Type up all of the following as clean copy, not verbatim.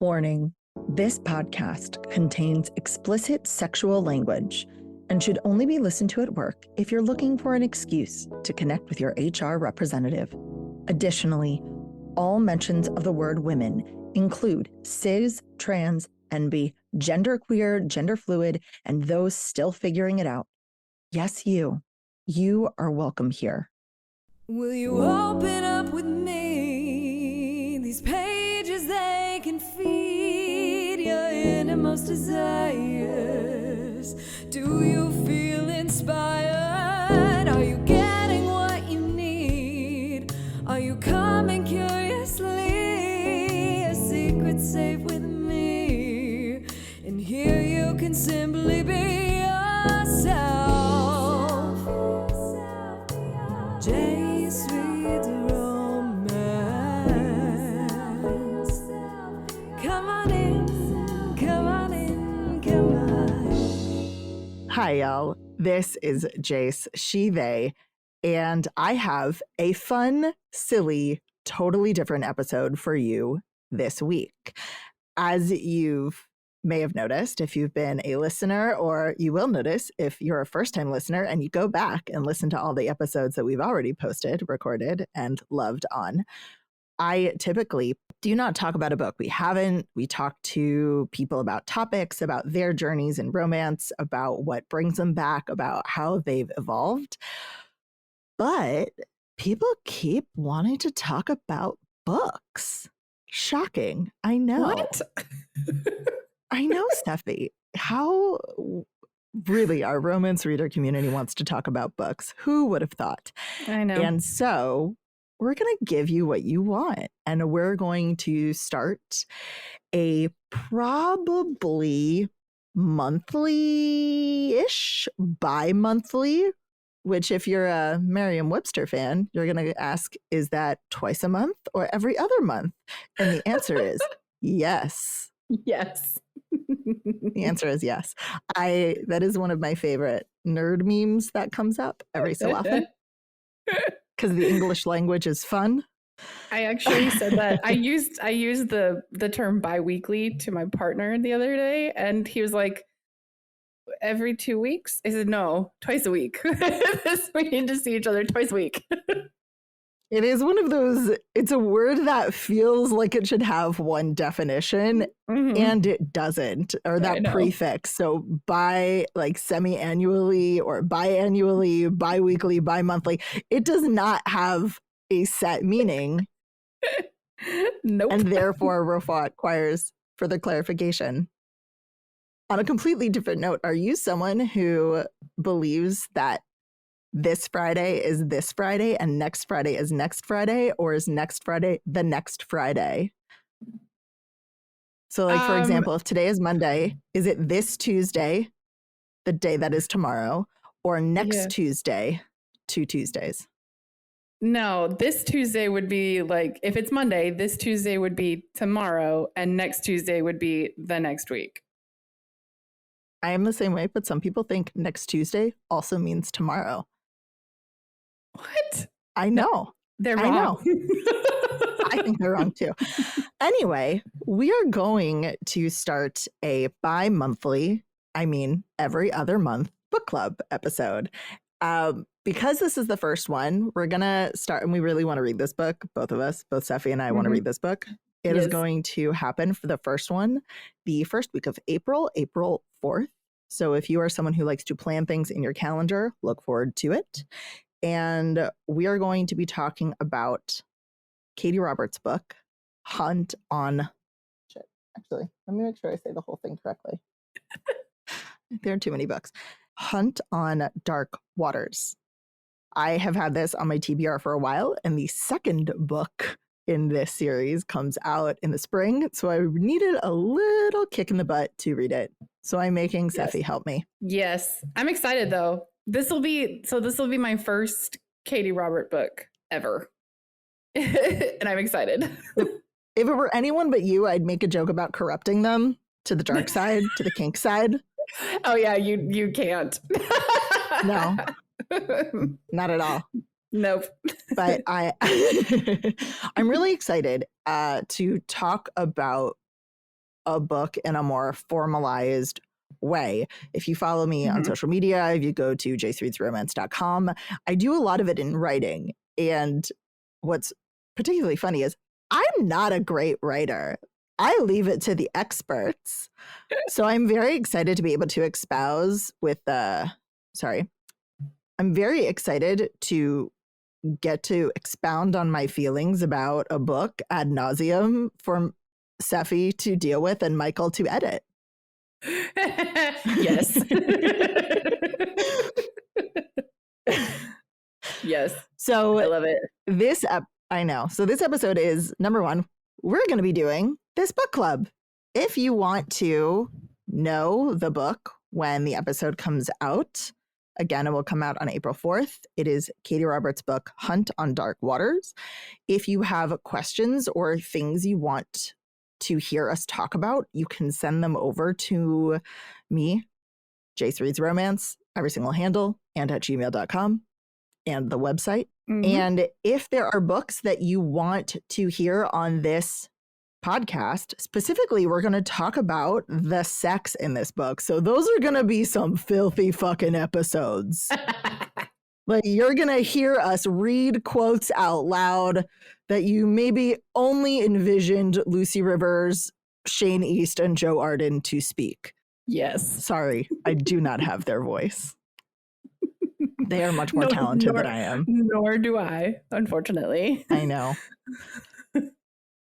Warning, this podcast contains explicit sexual language and should only be listened to at work if you're looking for an excuse to connect with your HR representative. Additionally, all mentions of the word women include cis, trans, NB, genderqueer, gender fluid, and those still figuring it out. Yes, you are welcome here. Will you open up with me? These pages, they can feed your innermost desires. Do you feel inspired? Are you getting what you need? Are you coming curiously? A secret safe with me. And here you can simply be yourself. Jay's Sweet Romance. Come on in, come on in, come on. Hi, y'all. This is Jace, she, they, and I have a fun, silly, totally different episode for you this week. As you've may have noticed if you've been a listener, or you will notice if you're a first-time listener and you go back and listen to all the episodes that we've already posted, recorded, and loved on. I typically do not talk about a book. We talk to people about topics, about their journeys in romance, about what brings them back, about how they've evolved. But people keep wanting to talk about books. Shocking. I know. What? I know, Steffi. How really our romance reader community wants to talk about books. Who would have thought? I know. And so we're going to give you what you want. And we're going to start a probably monthly-ish, bi-monthly, which if you're a Merriam-Webster fan, you're going to ask, is that twice a month or every other month? And the answer is yes. Yes. The answer is yes. That is one of my favorite nerd memes that comes up every so often because the English language is fun. I actually said that. I used the term bi-weekly to my partner the other day, and he was like, every 2 weeks? I said, no, twice a week. We need to see each other twice a week. It is one of those, it's a word that feels like it should have one definition, and it doesn't, or that prefix. So like semi-annually or biannually, bi-weekly, bi-monthly, it does not have a set meaning. Nope. And therefore requires further clarification. On a completely different note, are you someone who believes that this Friday is this Friday and next Friday is next Friday, or is next Friday the next Friday? So like, for example, if today is Monday, is it this Tuesday, the day that is tomorrow, or next Tuesday, 2 Tuesdays? No, this Tuesday would be like, if it's Monday, this Tuesday would be tomorrow, and next Tuesday would be the next week. I am the same way, but some people think next Tuesday also means tomorrow. What? I know. No, they're wrong. I know. I think they're wrong too. Anyway, we are going to start a bi-monthly, every other month book club episode. Because this is the first one, we're going to start, and we really want to read this book. Both of us, both Steffi and I want to read this book. It is going to happen for the first one, the first week of April 4th. So if you are someone who likes to plan things in your calendar, look forward to it. And we are going to be talking about Katee Robert's book, Hunt on... Actually, let me make sure I say the whole thing correctly. There are too many books. Hunt on Dark Waters. I have had this on my TBR for a while, and the second book in this series comes out in the spring, so I needed a little kick in the butt to read it. So I'm making Seffi help me. Yes. I'm excited though. This will be my first Katee Robert book ever. And I'm excited. If it were anyone but you, I'd make a joke about corrupting them to the dark side, to the kink side. Oh yeah, you can't. No. Not at all. Nope. But I'm really excited to talk about a book in a more formalized way. If you follow me on Mhm. social media, if you go to jacereadsromance.com, I do a lot of it in writing. And what's particularly funny is I'm not a great writer. I leave it to the experts. So I'm very excited to be able to espouse with I'm very excited to get to expound on my feelings about a book ad nauseum for Seffi to deal with and Michael to edit. Yes. Yes. So I love it. I know. So this episode is number 1. We're going to be doing this book club. If you want to know the book when the episode comes out, again, it will come out on April 4th. It is Katee Robert's book, Hunt on Dark Waters. If you have questions or things you want to hear us talk about, you can send them over to me, Jace Reads Romance, every single handle, and at gmail.com and the website. Mhm. And if there are books that you want to hear on this podcast, specifically, we're going to talk about the sex in this book. So those are going to be some filthy fucking episodes. Like, you're going to hear us read quotes out loud that you maybe only envisioned Lucy Rivers, Shane East, and Joe Arden to speak. Yes. Sorry, I do not have their voice. They are much more talented than I am. Nor do I, unfortunately. I know.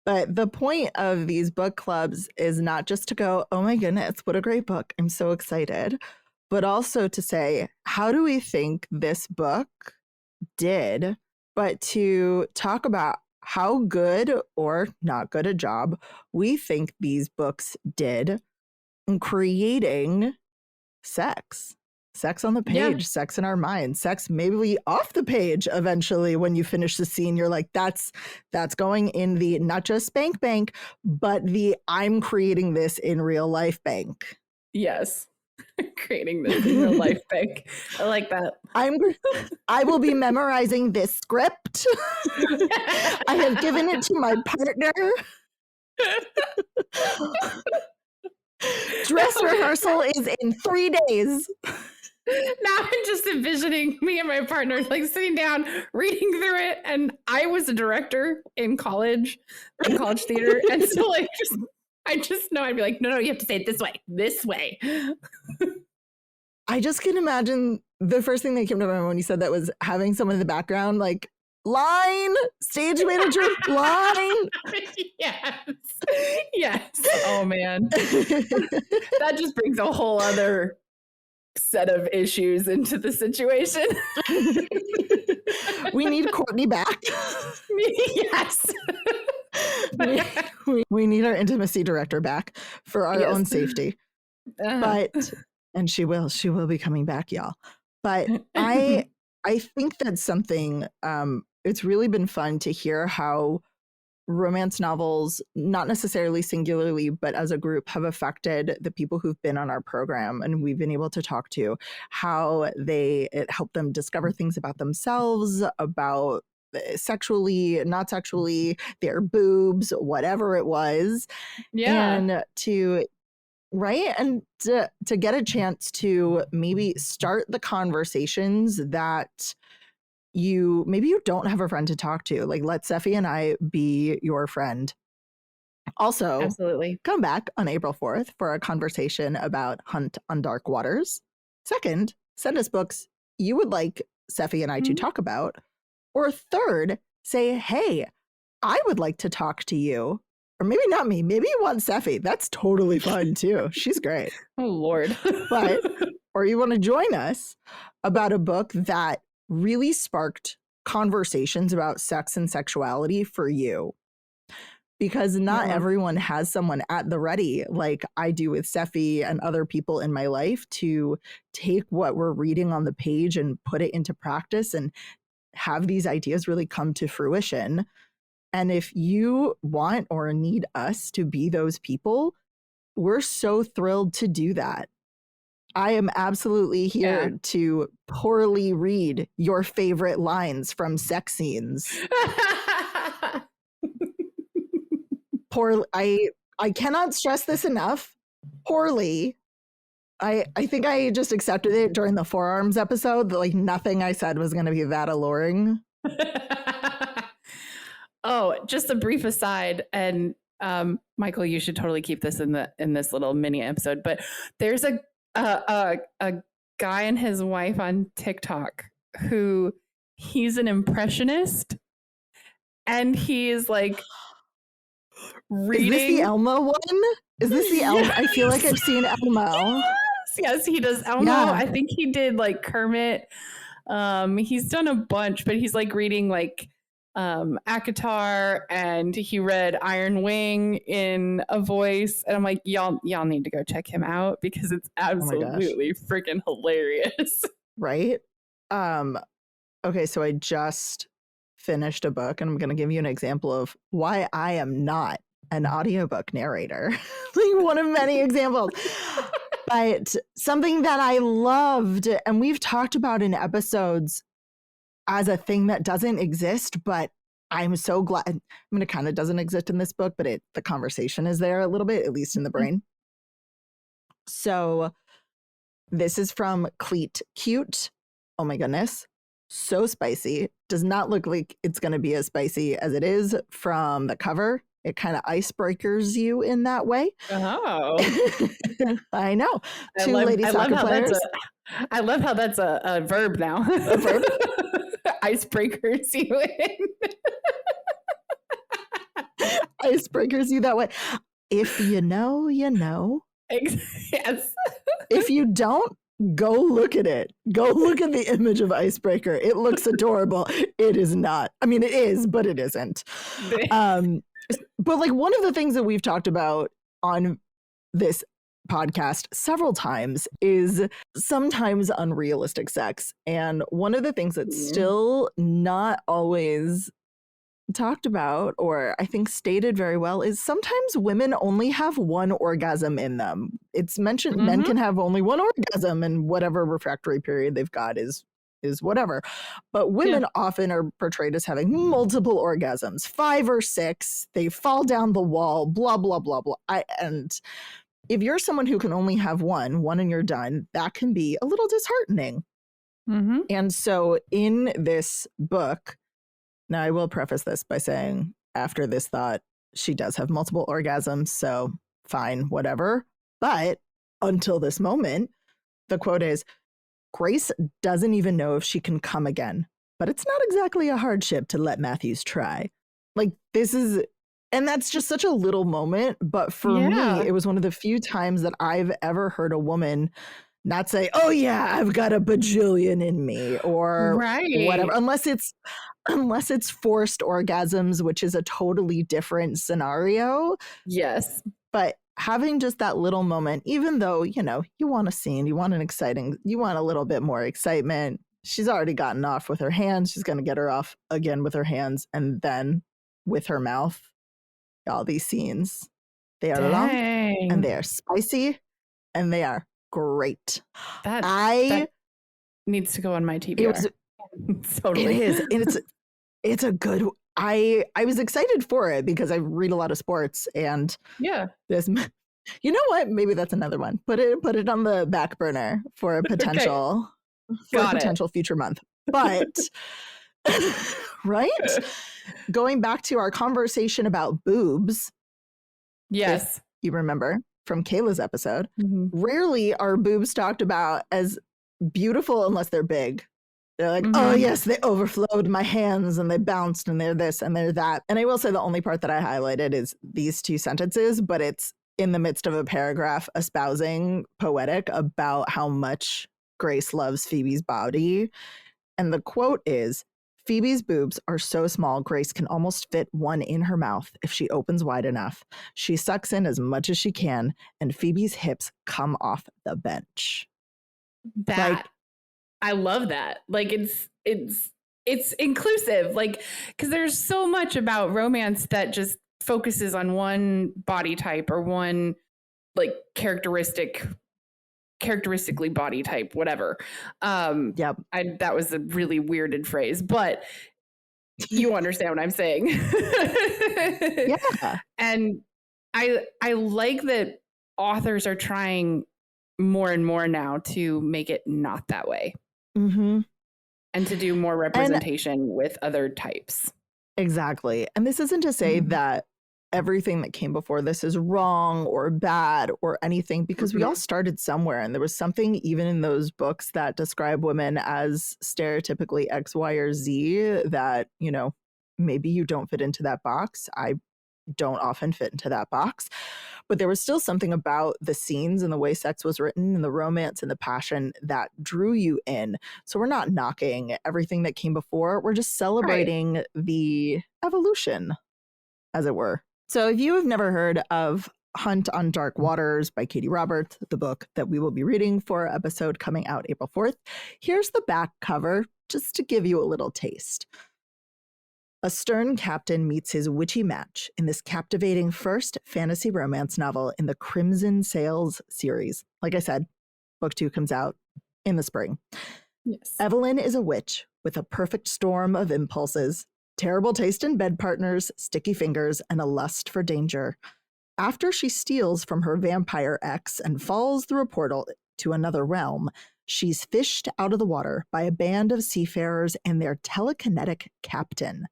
But the point of these book clubs is not just to go, oh my goodness, what a great book. I'm so excited. But also to say, how do we think this book did? But to talk about how good or not good a job we think these books did in creating sex. Sex on the page, sex in our minds, sex maybe off the page eventually. When you finish the scene, you're like, that's going in the not just spank bank, but the I'm creating this in real life bank. Yes. Creating this in real life bank. I like that. I will be memorizing this script. I have given it to my partner. Dress rehearsal is in 3 days. Now I'm just envisioning me and my partner like sitting down, reading through it. And I was a director in college theater. And so like I just know I'd be like, no, you have to say it this way. I just can imagine the first thing that came to my mind when you said that was having someone in the background, like, line, stage manager, line. Yes. Oh man. That just brings a whole other set of issues into the situation. We need Courtney back. Yes. We need our intimacy director back for our own safety. But and she will be coming back, y'all. But I think that's something it's really been fun to hear how romance novels, not necessarily singularly, but as a group, have affected the people who've been on our program and we've been able to talk to, how it helped them discover things about themselves, about sexually, not sexually, their boobs, whatever it was. Yeah. And to get a chance to maybe start the conversations that you don't have a friend to talk to. Like, let Seffi and I be your friend. Also, absolutely, come back on April 4th for a conversation about Hunt on Dark Waters. Second, send us books you would like Seffi and I to talk about. Or third, say, hey, I would like to talk to you. Or maybe not me. Maybe you want Seffi. That's totally fun too. She's great. Oh, Lord. Or you want to join us about a book that really sparked conversations about sex and sexuality for you. Because not everyone has someone at the ready, like I do with Seffi and other people in my life, to take what we're reading on the page and put it into practice and have these ideas really come to fruition. And if you want or need us to be those people, we're so thrilled to do that. I am absolutely here to poorly read your favorite lines from sex scenes. I cannot stress this enough. Poorly. I think I just accepted it during the forearms episode that like nothing I said was going to be that alluring. Oh, just a brief aside, and Michael, you should totally keep this in this little mini episode. But there's a guy and his wife on TikTok who he's an impressionist, and he is like reading. Is this the Elmo one? Is this the Elmo? I feel like I've seen Elmo. Yes, he does Elmo. Yeah. I think he did like Kermit. He's done a bunch, but he's like reading like ACOTAR, and he read Iron Wing in a voice, and I'm like, y'all need to go check him out because it's absolutely freaking hilarious. Right? Okay, so I just finished a book, and I'm going to give you an example of why I am not an audiobook narrator. Like one of many examples. But something that I loved, and we've talked about in episodes as a thing that doesn't exist, but I'm so glad. I mean, it kind of doesn't exist in this book, but the conversation is there a little bit, at least in the brain. So this is from Cleat Cute. Oh my goodness. So spicy. Does not look like it's going to be as spicy as it is from the cover. It kind of icebreakers you in that way. Oh. I know. I love how that's a verb now. A verb? Icebreakers you in. Icebreakers you that way. If you know, you know. Yes. If you don't, go look at it. Go look at the image of Icebreaker. It looks adorable. It is not. I mean, it is, but it isn't. But like one of the things that we've talked about on this podcast several times is sometimes unrealistic sex. And one of the things that's still not always talked about, or I think stated very well, is sometimes women only have one orgasm in them. It's mentioned men can have only one orgasm, and whatever refractory period they've got is whatever. But women often are portrayed as having multiple orgasms, 5 or 6. They fall down the wall, blah, blah, blah, blah. And if you're someone who can only have one and you're done, that can be a little disheartening. And so in this book, now I will preface this by saying after this thought, she does have multiple orgasms, so fine, whatever. But until this moment, the quote is, Grace doesn't even know if she can come again, but it's not exactly a hardship to let Matthews try. Like this is, and that's just such a little moment. But for me, it was one of the few times that I've ever heard a woman not say, oh yeah, I've got a bajillion in me or whatever, unless it's forced orgasms, which is a totally different scenario. Yes. But having just that little moment, even though, you know, you want a scene, you want a little bit more excitement. She's already gotten off with her hands. She's going to get her off again with her hands and then with her mouth. All these scenes, they are long and they are spicy and they are great. That needs to go on my TBR. Totally. It is. And it's a good, I was excited for it because I read a lot of sports and this, you know what? Maybe that's another one. Put it on the back burner for a potential, future month. But right? Going back to our conversation about boobs. Yes. You remember from Kayla's episode, rarely are boobs talked about as beautiful unless they're big. They're like, oh yes, they overflowed my hands and they bounced and they're this and they're that. And I will say the only part that I highlighted is these 2 sentences, but it's in the midst of a paragraph espousing poetic about how much Grace loves Phoebe's body. And the quote is, Phoebe's boobs are so small, Grace can almost fit one in her mouth if she opens wide enough. She sucks in as much as she can, and Phoebe's hips come off the bench. I love that. Like it's inclusive. Like, because there's so much about romance that just focuses on one body type or one like characteristically body type, whatever. That was a really weirded phrase, but you understand what I'm saying. Yeah. And I like that authors are trying more and more now to make it not that way. Mm-hmm. And to do more representation with other types. Exactly. And this isn't to say that everything that came before this is wrong or bad or anything, because we all started somewhere, and there was something even in those books that describe women as stereotypically X, Y, or Z that, you know, maybe you don't fit into that box. I don't often fit into that box. But there was still something about the scenes and the way sex was written and the romance and the passion that drew you in. So we're not knocking everything that came before. We're just celebrating the evolution, as it were. So if you have never heard of Hunt on Dark Waters by Katee Robert, the book that we will be reading for our episode coming out April 4th, here's the back cover just to give you a little taste. A stern captain meets his witchy match in this captivating first fantasy romance novel in the Crimson Sails series. Like I said, book 2 comes out in the spring. Yes. Evelyn is a witch with a perfect storm of impulses, terrible taste in bed partners, sticky fingers, and a lust for danger. After she steals from her vampire ex and falls through a portal to another realm, she's fished out of the water by a band of seafarers and their telekinetic captain.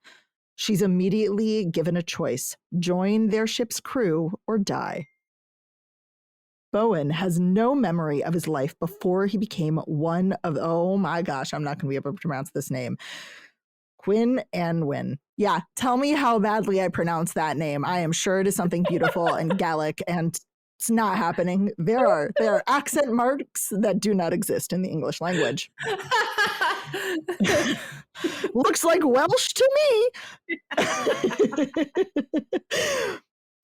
She's immediately given a choice: join their ship's crew or die. Bowen has no memory of his life before he became one of, oh my gosh, I'm not going to be able to pronounce this name. Quinn and Win. Yeah, tell me how badly I pronounce that name. I am sure it is something beautiful and Gallic, and it's not happening. There are accent marks that do not exist in the English language. Looks like Welsh to me.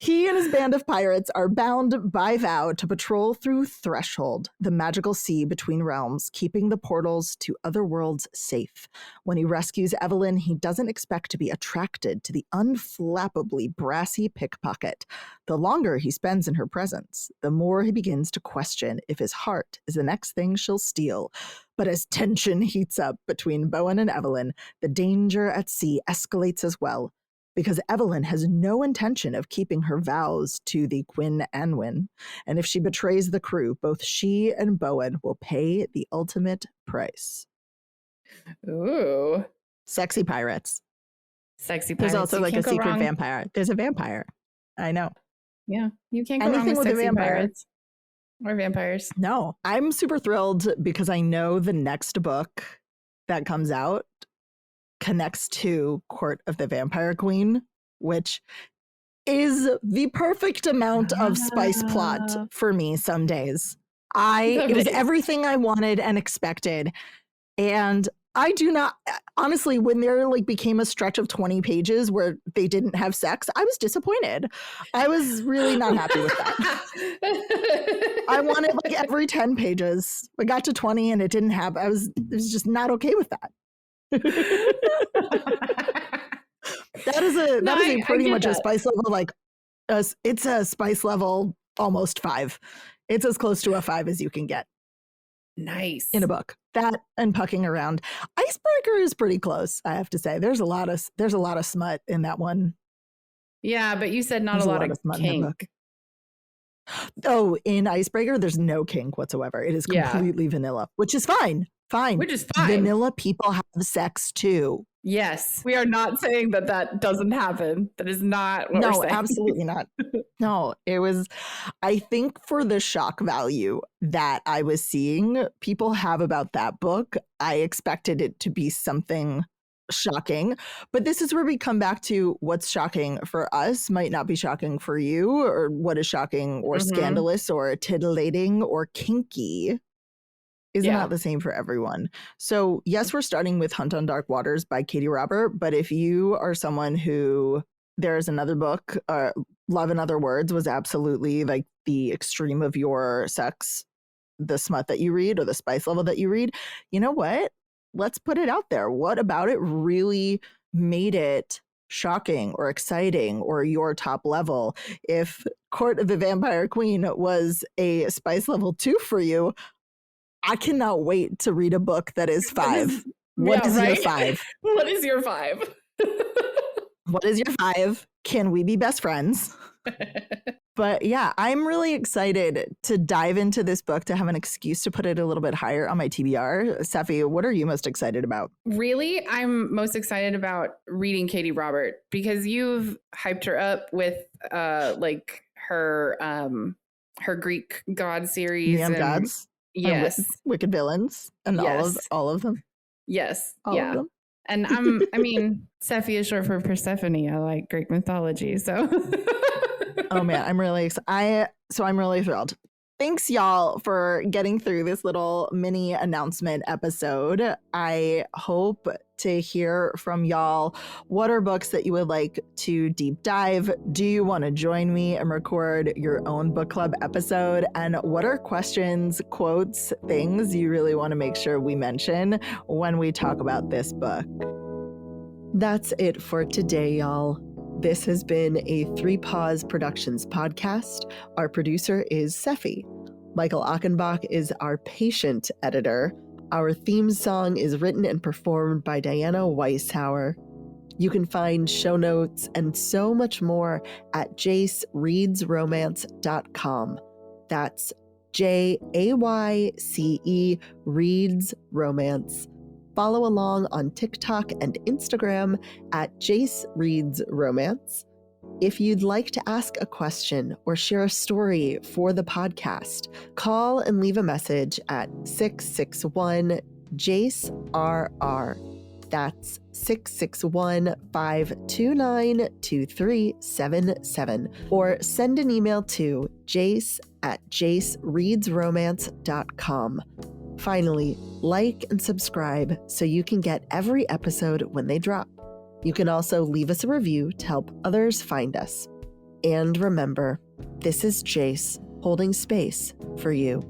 He and his band of pirates are bound by vow to patrol through Threshold, the magical sea between realms, keeping the portals to other worlds safe. When he rescues Evelyn, he doesn't expect to be attracted to the unflappably brassy pickpocket. The longer he spends in her presence, the more he begins to question if his heart is the next thing she'll steal. But as tension heats up between Bowen and Evelyn, the danger at sea escalates as well, because Evelyn has no intention of keeping her vows to the Quinn Anwin. And if she betrays the crew, both she and Bowen will pay the ultimate price. Ooh. Sexy pirates. Sexy pirates. There's also like a secret vampire. There's a vampire. I know. Yeah. You can't go wrong with sexy pirates. Or vampires. No. I'm super thrilled because I know the next book that comes out connects to Court of the Vampire Queen, which is the perfect amount of spice plot for me some days. It was everything I wanted and expected. And I do not, honestly, when there like became a stretch of 20 pages where they didn't have sex, I was disappointed. I was really not happy with that. I wanted like every 10 pages. I got to 20 and it didn't have, I was just not okay with that. that is pretty much a spice level, like it's a spice level almost 5. It's as close to a 5 as you can get. Nice. In a book. That and pucking around. Icebreaker is pretty close, I have to say. There's a lot of smut in that one. Yeah, but you said not a lot of smut kink. In the book. Oh, in Icebreaker, there's no kink whatsoever. It is completely vanilla, which is fine. Which is fine. Vanilla people have sex too. Yes. We are not saying that doesn't happen. That is not what we're saying. No, absolutely not. No, it was, I think for the shock value that I was seeing people have about that book, I expected it to be something shocking. But this is where we come back to what's shocking for us might not be shocking for you, or what is shocking or scandalous or titillating or kinky is not the same for everyone. So yes, we're starting with Hunt on Dark Waters by Katee Robert, but if you are someone who, there's another book, Love in Other Words was absolutely like the extreme of your sex, the smut that you read or the spice level that you read, you know what? Let's put it out there. What about it really made it shocking or exciting or your top level? If Court of the Vampire Queen was a spice level 2 for you, I cannot wait to read a book that is 5. What is your 5? What is your 5? What is your 5? Can we be best friends? But yeah, I'm really excited to dive into this book to have an excuse to put it a little bit higher on my TBR. Sephi, what are you most excited about? Really, I'm most excited about reading Katee Robert because you've hyped her up with like her Greek god series Neon and Gods and yes, Wicked Villains and yes, all of them. yes, All of them. And I mean, Sephi is short for Persephone. I like Greek mythology, so. Oh man, I'm really excited. I'm really thrilled. Thanks, y'all, for getting through this little mini announcement episode. I hope to hear from y'all. What are books that you would like to deep dive? Do you want to join me and record your own book club episode? And what are questions, quotes, things you really want to make sure we mention when we talk about this book? That's it for today, y'all. This has been a 3 Paws Productions podcast. Our producer is Sephi. Michael Achenbach is our patient editor. Our theme song is written and performed by Diana Weishauer. You can find show notes and so much more at jacereadsromance.com. That's JAYCE Reads Romance. Follow along on TikTok and Instagram at Jace Reads Romance. If you'd like to ask a question or share a story for the podcast, call and leave a message at 661-JACE-RR. That's 661-529-2377. Or send an email to jace@jacereadsromance.com. Finally, like and subscribe so you can get every episode when they drop. You can also leave us a review to help others find us. And remember, this is Jace holding space for you.